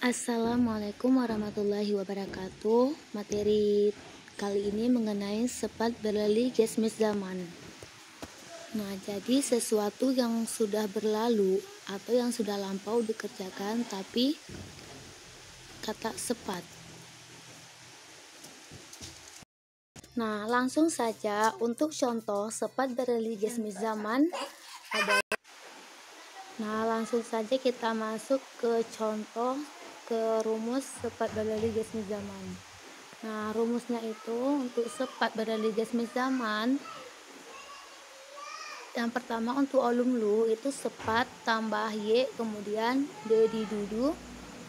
Assalamualaikum warahmatullahi wabarakatuh. Materi kali ini mengenai sempat berlalu gesmis zaman. Nah, jadi sesuatu yang sudah berlalu atau yang sudah lampau dikerjakan tapi kata sempat. Nah, langsung saja untuk contoh sempat berlalu gesmis zaman ada. Nah, langsung saja kita masuk ke contoh ke rumus sempat berlalu gesmis zaman. Nah, rumusnya itu untuk sempat berlalu gesmis zaman, yang pertama untuk olum lu itu sempat tambah y kemudian d didudu,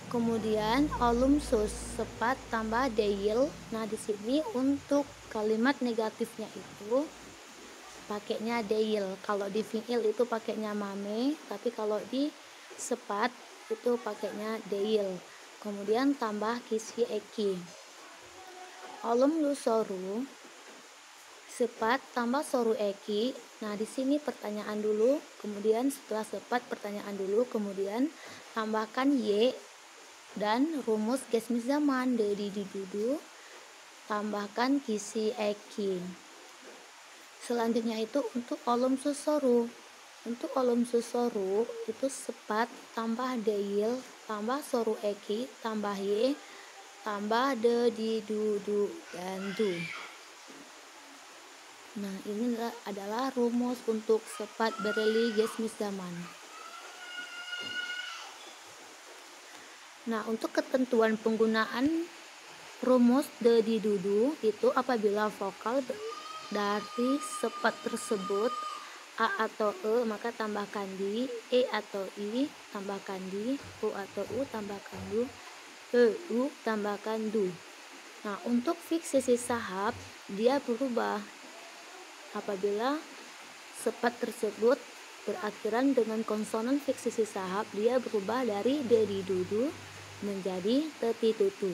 kemudian olum sus sempat tambah deil. Nah, di sini untuk kalimat negatifnya itu pakainya deil. Kalau di fiil itu pakainya mame, tapi kalau di sempat itu pakainya deil. Kemudian tambah kisi eki. Olum lu soru sempat tambah soru eki. Nah, di sini pertanyaan dulu, kemudian setelah sempat pertanyaan dulu, kemudian tambahkan y dan rumus gesmis zaman dari didudu, tambahkan kisi eki. Selanjutnya itu untuk olum susoru. Untuk olum susoru itu sempat tambah deil tambah soru eki tambah y tambah de didudu dan du. Nah, ini adalah rumus untuk sempat berlalu gesmis zaman. Nah, untuk ketentuan penggunaan rumus de didudu itu apabila vokal dari sempat tersebut a atau e maka tambahkan di, e atau i tambahkan di, u atau u tambahkan du, u tambahkan du. Nah, untuk fiksisi sahab dia berubah apabila sempat tersebut berakhiran dengan konsonan fiksisi sahab, dia berubah dari de didudu menjadi te titutu.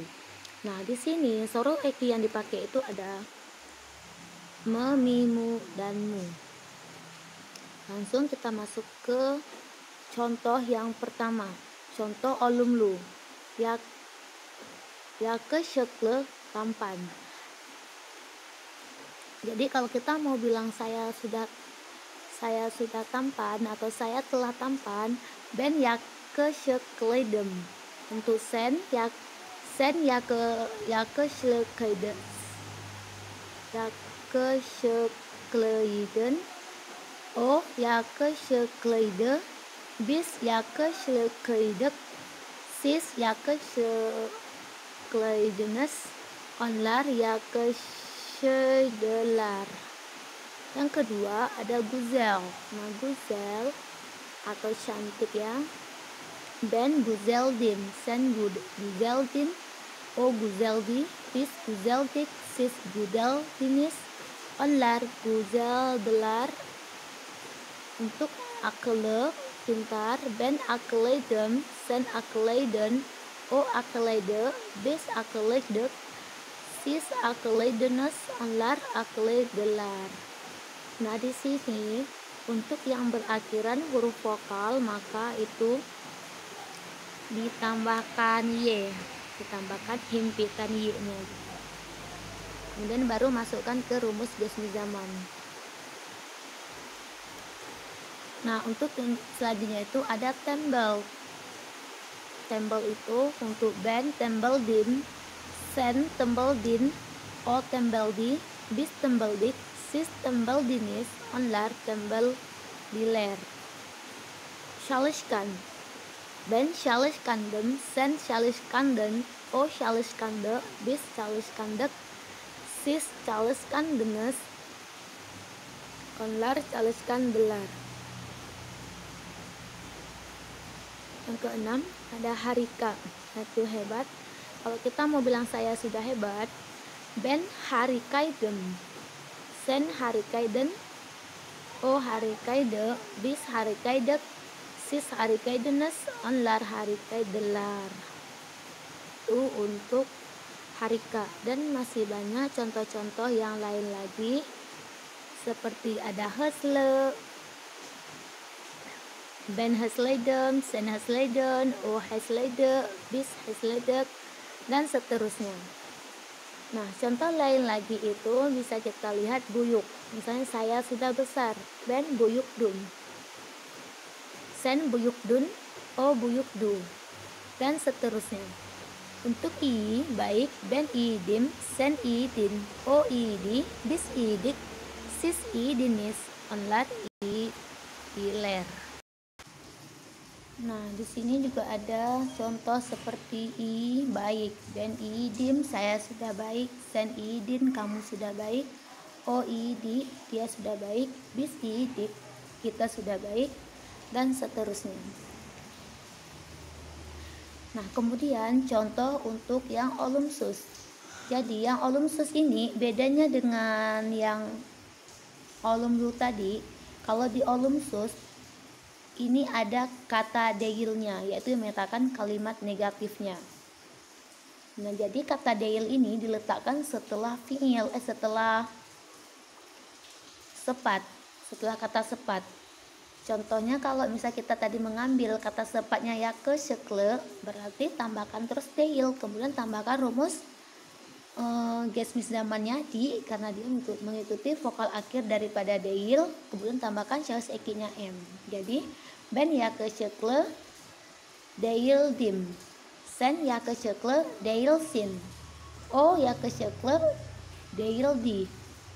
Nah, di sini soru eki yang dipakai itu ada me, mi, mu, dan mu. Langsung kita masuk ke contoh yang pertama. Contoh olum lu. Ya ke syekle tampan. Jadi kalau kita mau bilang saya sudah tampan atau saya telah tampan, ben ya ke syekledem. Untuk sen ya ke syekledem. Ya ke syekledem. O ya ke syekledem. Bis ya ke syekledem. Sis ya ke syekledemes. Onlar ya ke syekledelar. Yang kedua ada guzel. Nah, guzel atau cantik ya. Ben guzeldin, sen guzeldin, o guzeldi, bis guzeldik, sis guzeldinis, onlar guzeldelar. Untuk akle pintar, ben akledem, sen akleden, o aklede, bis akledek, sis akledenes, onlar akledelar. Nah, di sini untuk yang berakhiran huruf vokal maka itu ditambahkan y, ditambahkan himpitan y-nya. Kemudian baru masukkan ke rumus gesmis zaman. Nah, untuk selanjutnya itu ada tembel. Tembel itu untuk ben tembel din, sen tembel din, o tembel di, bis tembel dik, sis tembel dinis, onlar tembel diler. Çalışkan. Ben çalışkandım, sen çalışkandın, o çalışkandı, biz çalışkandık, siz çalışkandınız, onlar çalışkandılar. Yang keenam ada harika, itu hebat. Kalau kita mau bilang saya sudah hebat, ben harikaydın, sen harikaydın, o harikaydı, biz harikaydık, siz harikaydınız, onlar harikaydılar. Itu untuk harika. Dan masih banyak contoh-contoh yang lain lagi seperti ada hesle, Ben Hasleden, Sen Hasleden, O Hasleden, Bis Hasleden, dan seterusnya. Nah, contoh lain lagi itu bisa kita lihat buyuk. Misalnya saya sudah besar, Ben buyuk dun, Sen buyuk dun, O buyuk du, dan seterusnya. Untuk i baik, Ben idim, Sen idin, O idi, Bis idik, Sis idinis, Onlar iler. Nah, di sini juga ada contoh seperti i baik. Ben idim, saya sudah baik. Sen idin, kamu sudah baik. O idi, dia sudah baik. Bis idik, kita sudah baik, dan seterusnya. Nah, kemudian contoh untuk yang olumsus. Jadi yang olumsus ini bedanya dengan yang olumlu tadi. Kalau di olumsus ini ada kata deilnya, yaitu menyatakan kalimat negatifnya. Nah, jadi kata deil ini diletakkan setelah fiil, setelah sepat, setelah kata sepat. Contohnya kalau misal kita tadi mengambil kata sepatnya ya ke sekle, berarti tambahkan terus deil, kemudian tambahkan rumus gesmis zamannya di, karena dia mengikuti vokal akhir daripada deil, kemudian tambahkan syahus ekinya m. Jadi Ben ya ke sekle deil dim, Sen ya ke sekle deil sin, O ya ke sekle deil di,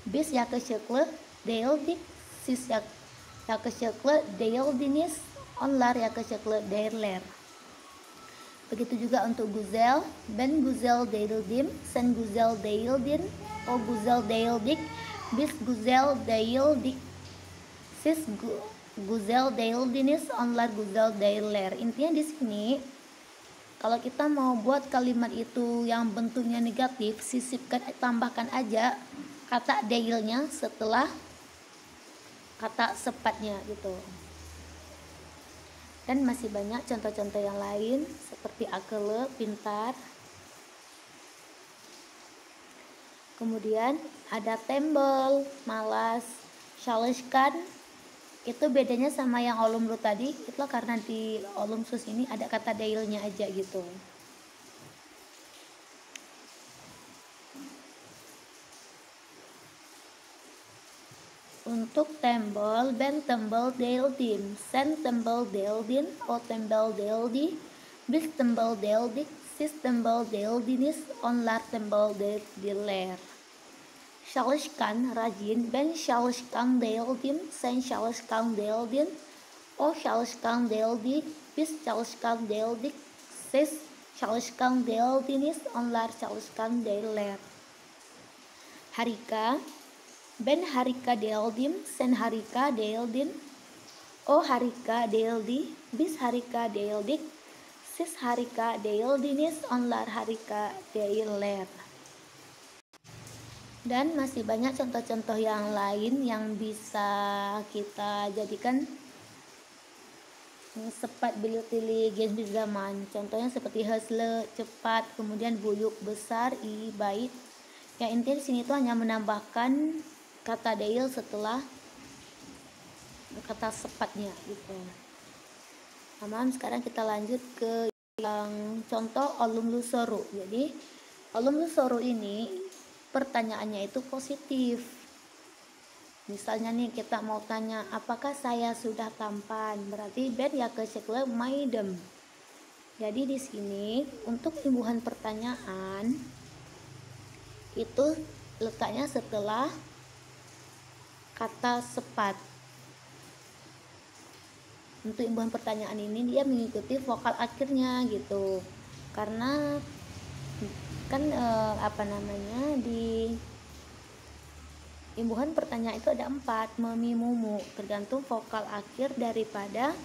Bis ya ke sekle deil dik, Sis ya ke sekle deil dinis, Onlar ya ke sekle deil ler. Begitu juga untuk guzel, Ben guzel deil dim, Sen guzel deil din, O guzel deil dik, Bis guzel deil dik, Sis guzel deil dinis, Onlar guzel deil ler. Intinya di sini kalau kita mau buat kalimat itu yang bentuknya negatif, sisipkan, tambahkan aja kata deilnya setelah kata sepatnya gitu. Dan masih banyak contoh-contoh yang lain seperti akele, pintar. Kemudian ada tembel, malas, shalishkan. Itu bedanya sama yang olumlu tadi, itu karena di olumsus ini ada kata deilnya aja gitu. Untuk tembel, Ben tembel deil dim, Sen tembel deil din, O tembel deil di, Bis tembel deil dik, Sis tembel deil dinis, Onlar tembel deil ler. Çalışkan rajin, Ben çalışkan deil dim, Sen çalışkan deil din, O çalışkan deil di, Bis çalışkan deil dik, Sis çalışkan deil dinis, Onlar çalışkan deil ler. Harika, Ben harika deil dim, Sen harika deil din, O harika deil di, Bis harika deil dik, Sis harika deil dinis, Onlar harika deil ler. Dan masih banyak contoh-contoh yang lain yang bisa kita jadikan sepat bilutili gesmis zaman. Contohnya seperti hasle, cepat, kemudian buyuk, besar, i, baik. Yang intinya di sini itu hanya menambahkan kata deil setelah kata sepatnya gitu. Aman, sekarang kita lanjut ke yang contoh olumlu soru. Jadi olumlu soru ini pertanyaannya itu positif. Misalnya nih kita mau tanya apakah saya sudah tampan, berarti Ben ya ke sekle maidem. Jadi di sini untuk imbuhan pertanyaan itu letaknya setelah kata sepat. Untuk imbuhan pertanyaan ini dia mengikuti vokal akhirnya gitu. Karena kan di imbuhan pertanyaan itu ada 4, memi, mumu, tergantung vokal akhir daripada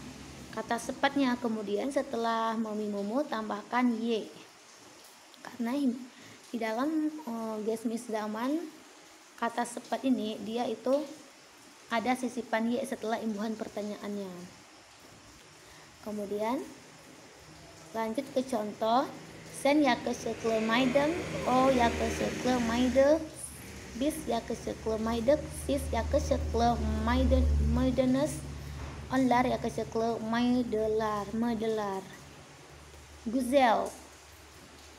kata sepatnya. Kemudian setelah memi, mumu tambahkan y, karena di dalam gesmis zaman kata sepat ini dia itu ada sisipan y setelah imbuhan pertanyaannya. Kemudian lanjut ke contoh. Sen ya ke sekle maidem, O ya ke sekle maide, Bis ya ke sekle maidek, Sis ya ke sekle maidenes, Onlar ya kesekle medelar. Guzel.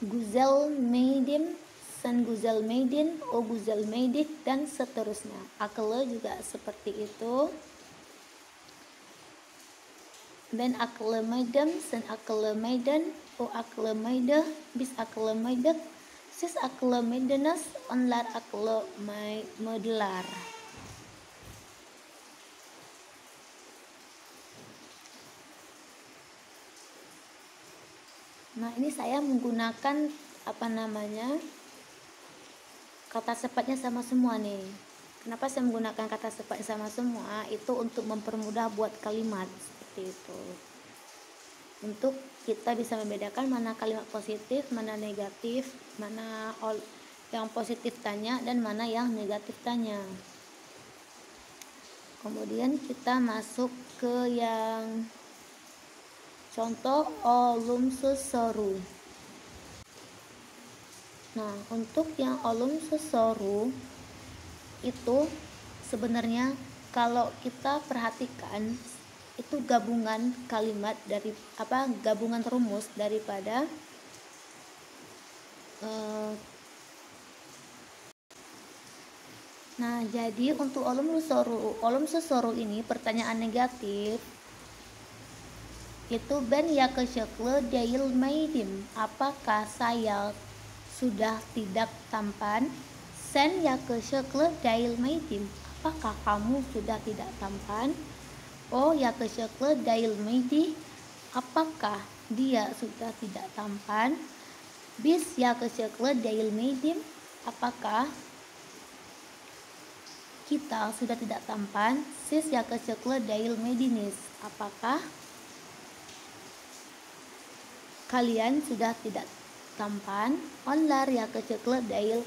Guzel medim, sen guzel medin, o guzel medik, dan seterusnya. Akle juga seperti itu. Ben akle medem, sen akle meden, o akle mede, bis akle medek, sis akle medenes, onlar akle medelar. Nah, ini saya menggunakan kata sepatnya sama semua nih. Kenapa saya menggunakan kata sepatnya sama semua? Itu untuk mempermudah buat kalimat seperti itu. Untuk kita bisa membedakan mana kalimat positif, mana negatif, mana yang positif tanya dan mana yang negatif tanya. Kemudian kita masuk ke yang contoh olum sesoru. Nah, untuk yang olum sesoru itu sebenarnya kalau kita perhatikan itu gabungan kalimat dari gabungan rumus daripada nah, jadi untuk olum sesoru ini pertanyaan negatif itu ben ya kesyekle dail maidim, apakah saya sudah tidak tampan? Sen ya kesyekle dail maidim, apakah kamu sudah tidak tampan? O ya kesyekle dail maidi, apakah dia sudah tidak tampan? Bis ya kesyekle dail maidim, apakah kita sudah tidak tampan? Sis ya kesyekle dail medinis, apakah kalian sudah tidak tampan? Onlar ya kesyekle dail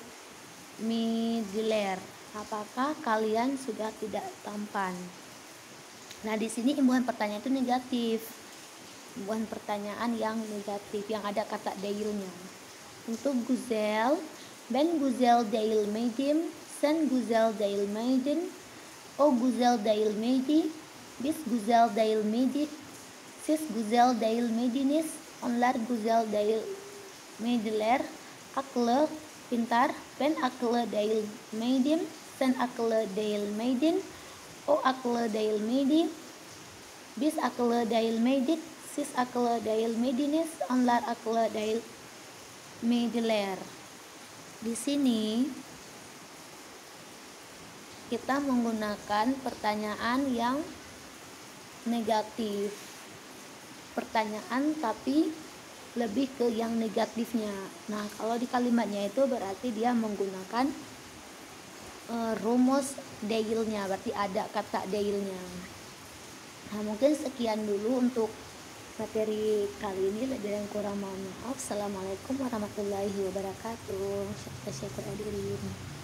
midiler, apakah kalian sudah tidak tampan? Nah, di sini imbuhan pertanyaan itu negatif. Imbuhan pertanyaan yang negatif yang ada kata dailnya. Untuk guzel, ben guzel dail medim, sen guzel dail medin, o guzel dail medi, bis guzel dail medi, sis guzel dail medinis, onlar guzel dail mediler, akle pintar, ben akle dail medim, sen akle dail medin, o akle dail medi, bis akle dail medik, sis akle dail medinis, onlar akle dail mediler. Di sini kita menggunakan pertanyaan yang negatif. Pertanyaan tapi lebih ke yang negatifnya. Nah, kalau di kalimatnya itu berarti dia menggunakan rumus dailnya, berarti ada kata dailnya. Nah, mungkin sekian dulu untuk materi kali ini. Lebih dan kurang mohon maaf. Assalamualaikum warahmatullahi wabarakatuh. Syukur hadirin.